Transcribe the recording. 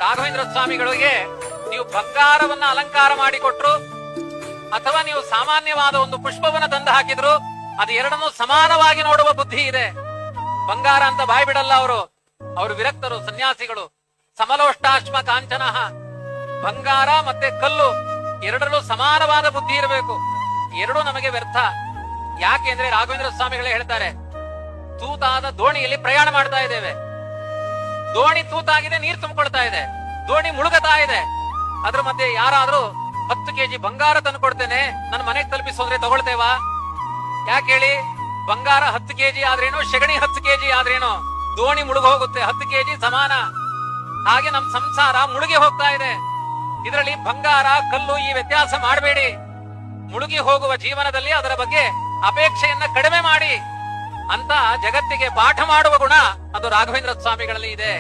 ರಾಘವೇಂದ್ರ ಸ್ವಾಮಿಗಳಿಗೆ ನೀವು ಬಂಗಾರವನ್ನ ಅಲಂಕಾರ ಮಾಡಿಕೊಟ್ರು ಅಥವಾ ನೀವು ಸಾಮಾನ್ಯವಾದ ಒಂದು ಪುಷ್ಪವನ್ನ ತಂದು ಹಾಕಿದ್ರು, ಅದು ಎರಡನ್ನೂ ಸಮಾನವಾಗಿ ನೋಡುವ ಬುದ್ಧಿ ಇದೆ. ಬಂಗಾರ ಅಂತ ಬಾಯಿ ಬಿಡಲ್ಲ ಅವರು ವಿರಕ್ತರು, ಸನ್ಯಾಸಿಗಳು. ಸಮಲೋಷ್ಟಾಶ್ಮ ಕಾಂಚನಃ, ಬಂಗಾರ ಮತ್ತೆ ಕಲ್ಲು ಎರಡರಲ್ಲೂ ಸಮಾನವಾದ ಬುದ್ಧಿ ಇರಬೇಕು. ಎರಡೂ ನಮಗೆ ವ್ಯರ್ಥ. ಯಾಕೆ ಅಂದ್ರೆ ರಾಘವೇಂದ್ರ ಸ್ವಾಮಿಗಳೇ ಹೇಳ್ತಾರೆ, ತೂತಾದ ದೋಣಿಯಲ್ಲಿ ಪ್ರಯಾಣ ಮಾಡ್ತಾ ಇದ್ದೇವೆ. ದೋಣಿ ತೂತಾಗಿದೆ, ನೀರು ತುಂಬಿಕೊಳ್ತಾ ಇದೆ, ದೋಣಿ ಮುಳುಗತಾ ಇದೆ. ಅದ್ರ ಮಧ್ಯೆ ಯಾರಾದ್ರೂ 10 ಕೆಜಿ ಬಂಗಾರ ತಂದು ಕೊಡ್ತೇನೆ, ನನ್ನ ಮನೆಗೆ ತಲುಪಿಸೋದ್ರೆ ತಗೊಳ್ತೇವಾ? ಯಾಕೆ ಹೇಳಿ? ಬಂಗಾರ 10 ಕೆಜಿ ಆದ್ರೇನು, ಸೆಗಣಿ 10 ಕೆಜಿ ಆದ್ರೇನು, ದೋಣಿ ಮುಳುಗ ಹೋಗುತ್ತೆ. 10 ಕೆಜಿ ಸಮಾನ. ಹಾಗೆ ನಮ್ ಸಂಸಾರ ಮುಳುಗಿ ಹೋಗ್ತಾ ಇದೆ. ಇದರಲ್ಲಿ ಬಂಗಾರ ಕಲ್ಲು ಈ ವ್ಯತ್ಯಾಸ ಮಾಡಬೇಡಿ. ಮುಳುಗಿ ಹೋಗುವ ಜೀವನದಲ್ಲಿ ಅದರ ಬಗ್ಗೆ ಅಪೇಕ್ಷೆಯನ್ನ ಕಡಿಮೆ ಮಾಡಿ ಅಂತ ಜಗತ್ತಿಗೆ ಪಾಠ ಮಾಡುವ ಗುಣ ಅದು ರಾಘವೇಂದ್ರ ಸ್ವಾಮಿಗಳಲ್ಲಿ ಇದೆ.